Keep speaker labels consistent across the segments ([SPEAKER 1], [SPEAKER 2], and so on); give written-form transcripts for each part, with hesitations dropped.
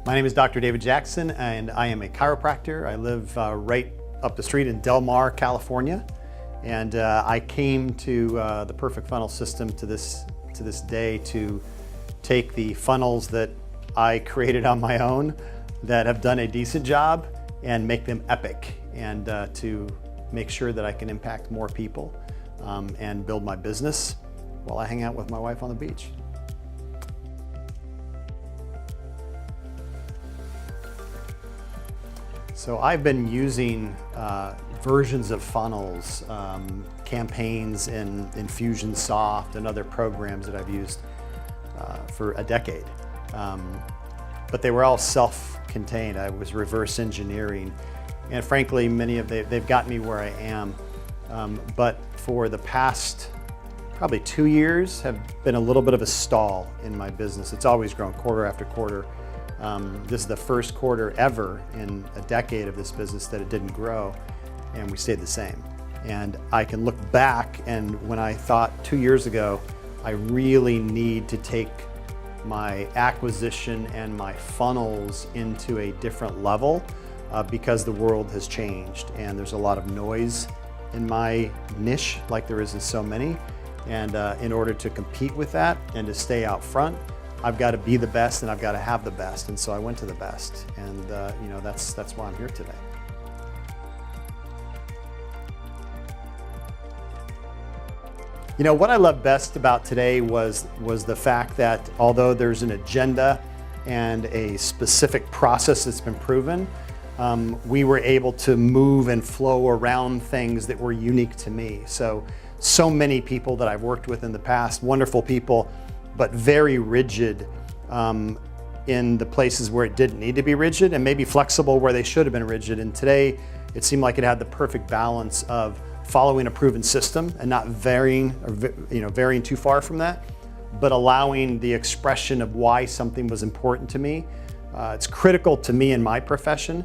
[SPEAKER 1] My name is Dr. David Jackson, and I am a chiropractor. I live right up the street in Delmar, California. And I came to the Perfect Funnel System to this day to take the funnels that I created on my own that have done a decent job and make them epic, and to make sure that I can impact more people and build my business while I hang out with my wife on the beach. So I've been using versions of funnels, campaigns in Infusion Soft and other programs that I've used for a decade. But they were all self-contained. I was reverse engineering. And frankly, many of they've gotten me where I am. But for the past probably 2 years have been a little bit of a stall in my business. It's always grown quarter after quarter. This is the first quarter ever in a decade of this business that it didn't grow, and we stayed the same. And I can look back, and when I thought 2 years ago, I really need to take my acquisition and my funnels into a different level because the world has changed and there's a lot of noise in my niche, like there is in so many. And in order to compete with that and to stay out front, I've got to be the best and I've got to have the best. And so I went to the best, and you know, that's why I'm here today. You know, what I love best about today was the fact that although there's an agenda and a specific process that's been proven, we were able to move and flow around things that were unique to me. So many people that I've worked with in the past, wonderful people, but very rigid in the places where it didn't need to be rigid, and maybe flexible where they should have been rigid. And today, it seemed like it had the perfect balance of following a proven system and not varying too far from that, but allowing the expression of why something was important to me. It's critical to me in my profession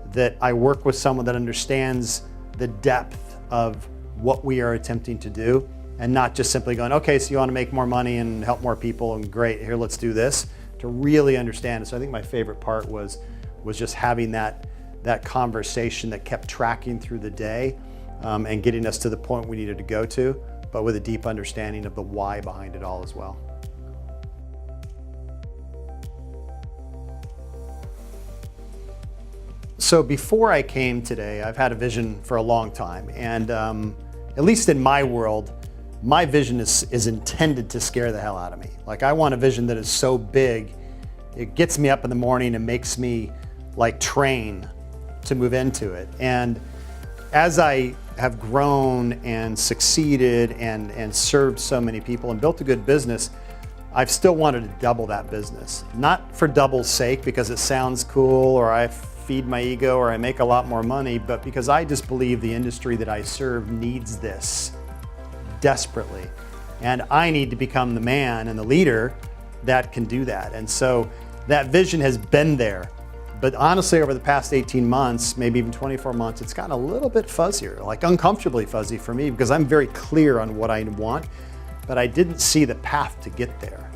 [SPEAKER 1] that I work with someone that understands the depth of what we are attempting to do, and not just simply going, okay, so you want to make more money and help more people, and great, here, let's do this, to really understand it. So I think my favorite part was just having that conversation that kept tracking through the day and getting us to the point we needed to go to, but with a deep understanding of the why behind it all as well. So before I came today, I've had a vision for a long time, and at least in my world, my vision is intended to scare the hell out of me. Like, I want a vision that is so big, it gets me up in the morning and makes me like train to move into it. And as I have grown and succeeded and served so many people and built a good business, I've still wanted to double that business. Not for double's sake because it sounds cool or I feed my ego or I make a lot more money, but because I just believe the industry that I serve needs this desperately. And I need to become the man and the leader that can do that. And so that vision has been there. But honestly, over the past 18 months, maybe even 24 months, it's gotten a little bit fuzzier, like uncomfortably fuzzy for me, because I'm very clear on what I want, but I didn't see the path to get there.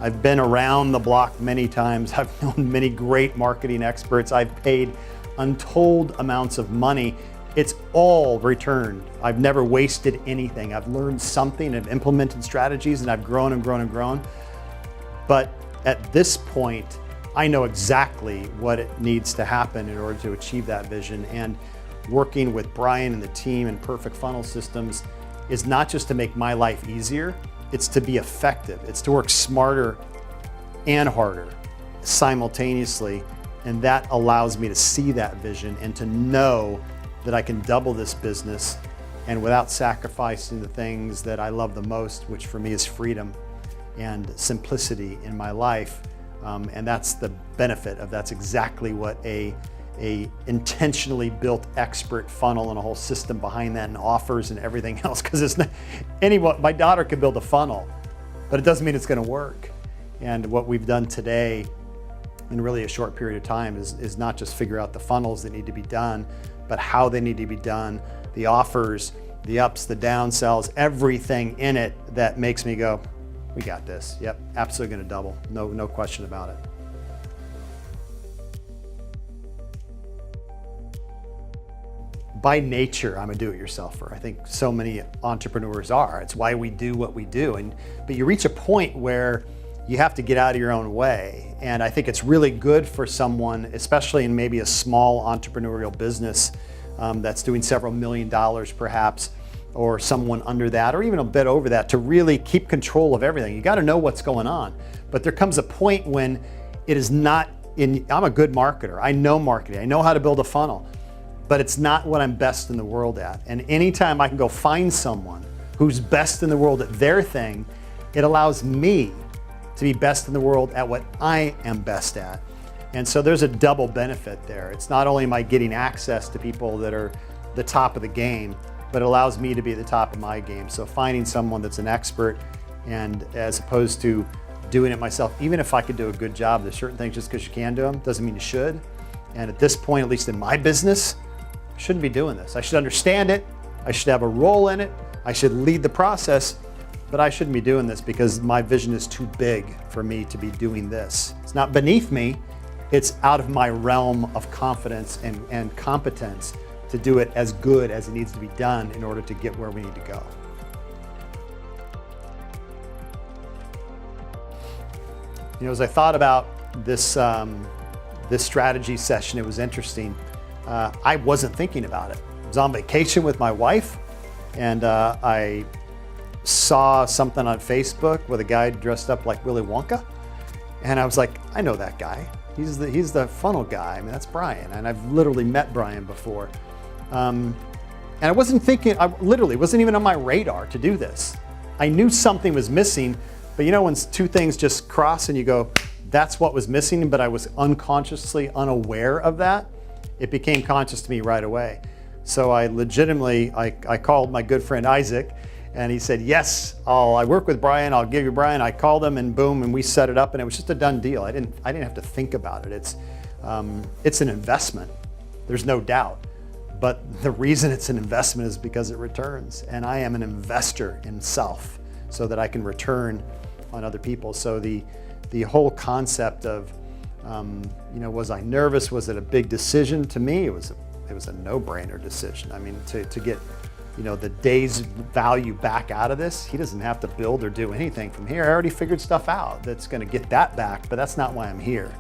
[SPEAKER 1] I've been around the block many times. I've known many great marketing experts. I've paid untold amounts of money. It's all returned. I've never wasted anything. I've learned something, I've implemented strategies, and I've grown and grown and grown. But at this point, I know exactly what it needs to happen in order to achieve that vision. And working with Bryan and the team and Perfect Funnel Systems is not just to make my life easier, it's to be effective. It's to work smarter and harder simultaneously. And that allows me to see that vision and to know that I can double this business, and without sacrificing the things that I love the most, which for me is freedom and simplicity in my life. And that's the benefit of that's exactly what a intentionally built expert funnel and a whole system behind that and offers and everything else. Because it's not anyone, my daughter could build a funnel, but it doesn't mean it's going to work. And what we've done today in really a short period of time is not just figure out the funnels that need to be done, but how they need to be done, the offers, the ups, the downsells, everything in it that makes me go, we got this. Yep, absolutely going to double. No question about it. by nature, I'm a do-it-yourselfer. I think so many entrepreneurs are. It's why we do what we do. But you reach a point where you have to get out of your own way. And I think it's really good for someone, especially in maybe a small entrepreneurial business that's doing several $1 million perhaps, or someone under that, or even a bit over that, to really keep control of everything. You got to know what's going on. But there comes a point when it is not I'm a good marketer. I know marketing. I know how to build a funnel, but it's not what I'm best in the world at. And anytime I can go find someone who's best in the world at their thing, it allows me to be best in the world at what I am best at. And so there's a double benefit there. It's not only am I getting access to people that are the top of the game, but it allows me to be at the top of my game. So finding someone that's an expert, and as opposed to doing it myself, even if I could do a good job, there's certain things just because you can do them doesn't mean you should. And at this point, at least in my business, I shouldn't be doing this. I should understand it. I should have a role in it. I should lead the process, but I shouldn't be doing this because my vision is too big for me to be doing this. It's not beneath me. It's out of my realm of confidence and competence to do it as good as it needs to be done in order to get where we need to go. You know, as I thought about this strategy session, it was interesting. I wasn't thinking about it. I was on vacation with my wife, and I saw something on Facebook with a guy dressed up like Willy Wonka, and I was like, I know that guy. He's the funnel guy. I mean, that's Bryan, and I've literally met Bryan before. And I wasn't thinking. I literally wasn't even on my radar to do this. I knew something was missing. But you know when two things just cross and you go, that's what was missing, but I was unconsciously unaware of that, it became conscious to me right away. So I legitimately, I called my good friend Isaac, and he said, yes, I work with Bryan, I'll give you Bryan. I called him, and boom, and we set it up, and it was just a done deal. I didn't have to think about it. It's an investment, there's no doubt. But the reason it's an investment is because it returns, and I am an investor in self so that I can return on other people. So the whole concept of, you know, was I nervous? Was it a big decision? To me, it was a no-brainer decision. I mean, to get, you know, the day's value back out of this, he doesn't have to build or do anything from here. I already figured stuff out that's going to get that back, but that's not why I'm here.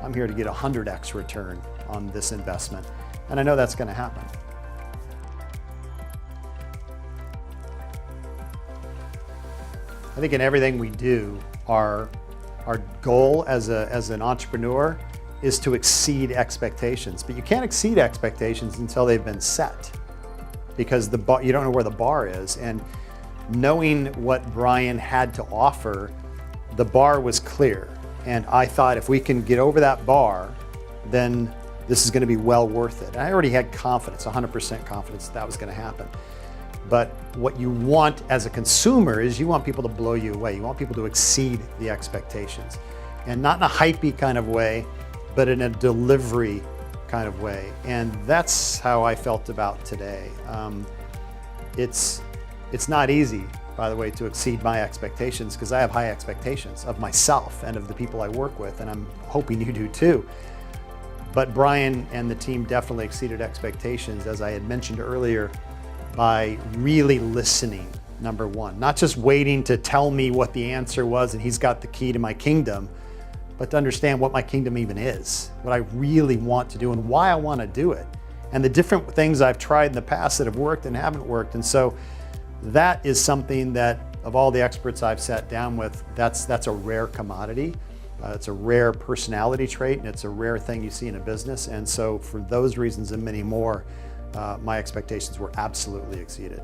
[SPEAKER 1] I'm here to get 100x return on this investment, and I know that's going to happen. I think in everything we do, our goal as an entrepreneur is to exceed expectations. But you can't exceed expectations until they've been set, because you don't know where the bar is. And knowing what Bryan had to offer, the bar was clear. And I thought if we can get over that bar, then this is going to be well worth it. And I already had confidence, 100% confidence that was going to happen. But what you want as a consumer is you want people to blow you away. You want people to exceed the expectations. And not in a hypey kind of way, but in a delivery kind of way. And that's how I felt about today. It's not easy, by the way, to exceed my expectations, because I have high expectations of myself and of the people I work with, and I'm hoping you do too. But Bryan and the team definitely exceeded expectations, as I had mentioned earlier, by really listening, number one. Not just waiting to tell me what the answer was and he's got the key to my kingdom, but to understand what my kingdom even is, what I really want to do and why I want to do it, and the different things I've tried in the past that have worked and haven't worked. And so that is something that, of all the experts I've sat down with, that's a rare commodity. It's a rare personality trait, and it's a rare thing you see in a business. And so for those reasons and many more, my expectations were absolutely exceeded.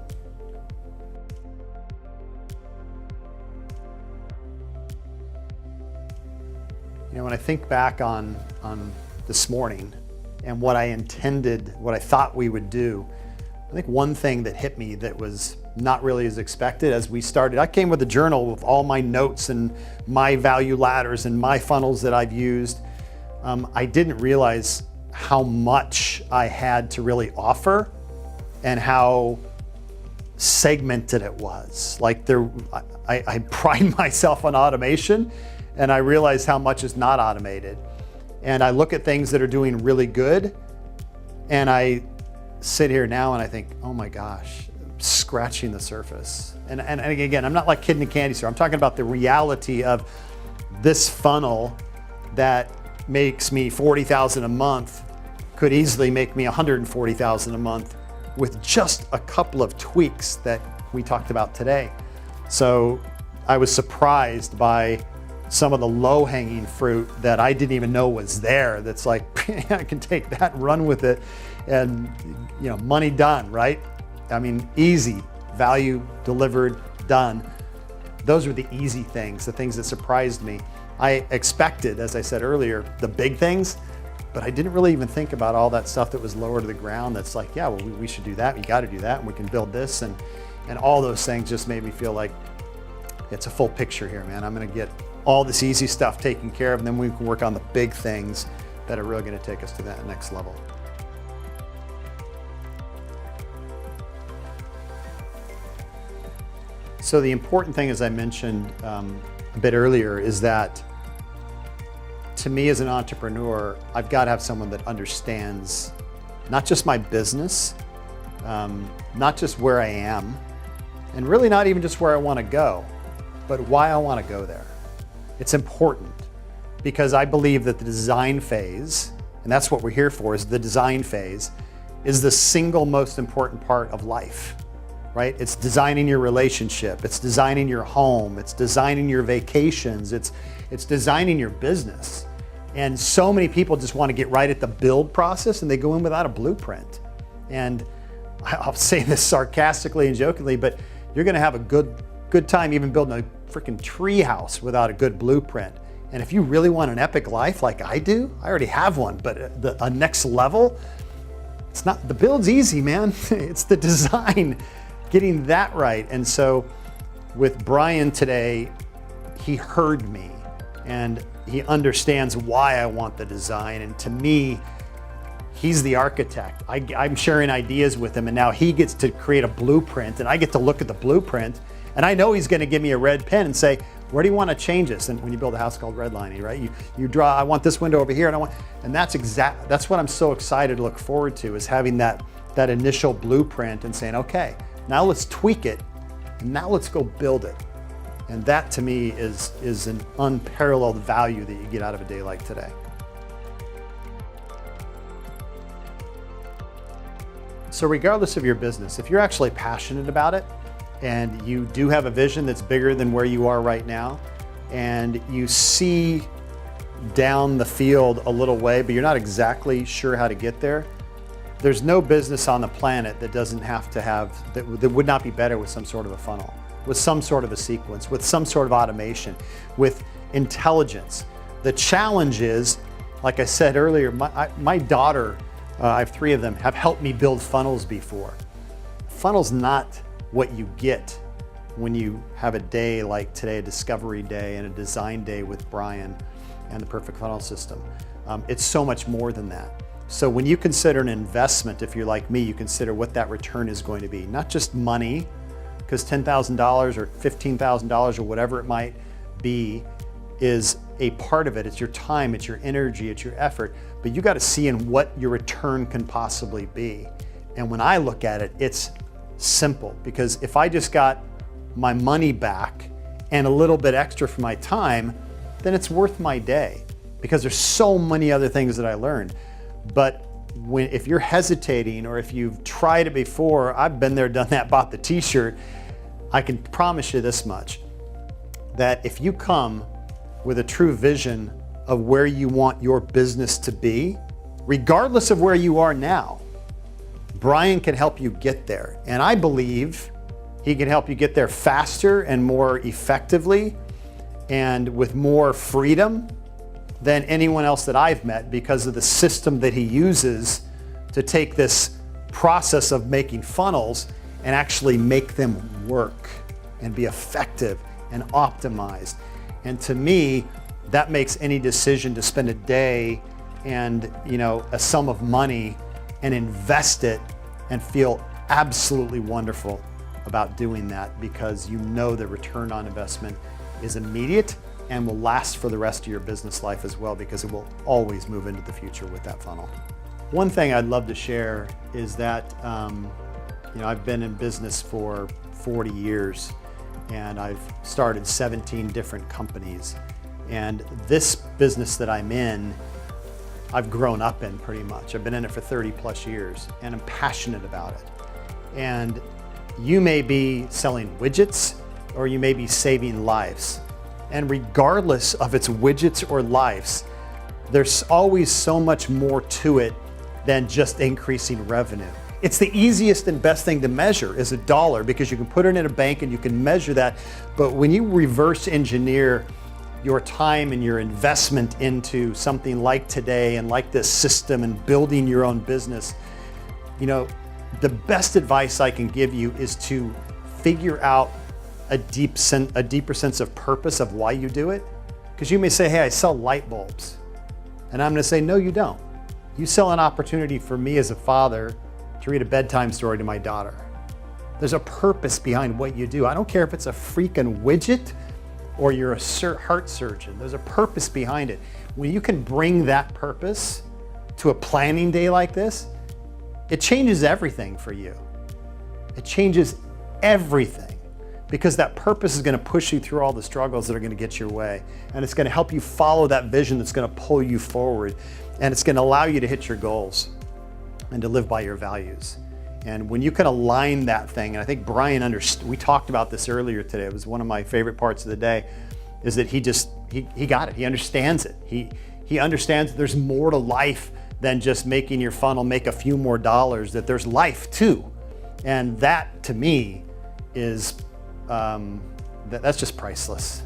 [SPEAKER 1] You know, when I think back on this morning and what I intended, what I thought we would do, I think one thing that hit me that was not really as expected as we started, I came with a journal with all my notes and my value ladders and my funnels that I've used. I didn't realize how much I had to really offer and how segmented it was. Like I pride myself on automation, and I realize how much is not automated. And I look at things that are doing really good, and I sit here now and I think, oh my gosh, scratching the surface. And again, I'm not like kid in a candy store. I'm talking about the reality of this funnel that makes me $40,000 a month could easily make me $140,000 a month with just a couple of tweaks that we talked about today. So I was surprised by some of the low-hanging fruit that I didn't even know was there. That's like, I can take that and run with it, and money done, right? I mean, easy, value delivered, done. Those were the easy things, the things that surprised me. I expected, as I said earlier, the big things, but I didn't really even think about all that stuff that was lower to the ground. That's like, yeah, well, we should do that. We got to do that, and we can build this, and all those things just made me feel like it's a full picture here, man. I'm going to get all this easy stuff taken care of, and then we can work on the big things that are really going to take us to that next level. So the important thing, as I mentioned a bit earlier, is that to me as an entrepreneur, I've got to have someone that understands not just my business, not just where I am, and really not even just where I want to go, but why I want to go there. It's important because I believe that the design phase, and that's what we're here for, is the design phase, is the single most important part of life, right? It's designing your relationship, it's designing your home, it's designing your vacations, it's designing your business. And so many people just want to get right at the build process, and they go in without a blueprint. And I'll say this sarcastically and jokingly, but you're going to have a good time even building a freaking tree house without a good blueprint. And if you really want an epic life like I do, I already have one, but a next level, it's not, the build's easy, man. It's the design, getting that right. And so with Bryan today, he heard me and he understands why I want the design. And to me, he's the architect. I'm sharing ideas with him, and now he gets to create a blueprint, and I get to look at the blueprint, and I know he's going to give me a red pen and say, where do you want to change this? And when you build a house called redlining, right? You draw, I want this window over here, and that's what I'm so excited to look forward to, is having that initial blueprint and saying, okay, now let's tweak it, and now let's go build it. And that to me is an unparalleled value that you get out of a day like today. So regardless of your business, if you're actually passionate about it and you do have a vision that's bigger than where you are right now, and you see down the field a little way, but you're not exactly sure how to get there, there's no business on the planet that doesn't have to have, that would not be better with some sort of a funnel, with some sort of a sequence, with some sort of automation, with intelligence. The challenge is, like I said earlier, my daughter, I have 3 of them, have helped me build funnels before. Funnel's not what you get when you have a day like today, a discovery day and a design day with Bryan and the Perfect Funnel System. It's so much more than that. So when you consider an investment, if you're like me, you consider what that return is going to be. Not just money, because $10,000 or $15,000 or whatever it might be is a part of it. It's your time, it's your energy, it's your effort, but you got to see in what your return can possibly be. And when I look at it, it's simple, because if I just got my money back and a little bit extra for my time, then it's worth my day, because there's so many other things that I learned. But if you're hesitating, or if you've tried it before, I've been there, done that, bought the t-shirt, I can promise you this much, that if you come with a true vision of where you want your business to be, regardless of where you are now, Bryan can help you get there. And I believe he can help you get there faster and more effectively and with more freedom than anyone else that I've met, because of the system that he uses to take this process of making funnels and actually make them work and be effective and optimized. And to me, that makes any decision to spend a day and a sum of money and invest it and feel absolutely wonderful about doing that, because you know the return on investment is immediate and will last for the rest of your business life as well, because it will always move into the future with that funnel. One thing I'd love to share is that I've been in business for 40 years and I've started 17 different companies. And this business that I'm in, I've grown up in pretty much. I've been in it for 30 plus years and I'm passionate about it. And you may be selling widgets or you may be saving lives. And regardless of its widgets or lives, there's always so much more to it than just increasing revenue. It's the easiest and best thing to measure is a dollar because you can put it in a bank and you can measure that. But when you reverse engineer your time and your investment into something like today and like this system and building your own business, the best advice I can give you is to figure out a deeper sense of purpose of why you do it. Because you may say, hey, I sell light bulbs. And I'm going to say, no, you don't. You sell an opportunity for me as a father to read a bedtime story to my daughter. There's a purpose behind what you do. I don't care if it's a freaking widget or you're a heart surgeon. There's a purpose behind it. When you can bring that purpose to a planning day like this, it changes everything for you. It changes everything because that purpose is going to push you through all the struggles that are going to get your way. And it's going to help you follow that vision that's going to pull you forward. And it's going to allow you to hit your goals and to live by your values. And when you can align that thing, and I think Bryan we talked about this earlier today, it was one of my favorite parts of the day, is that he got it, he understands it. He understands there's more to life than just making your funnel make a few more dollars, that there's life too. And that to me is, that's just priceless.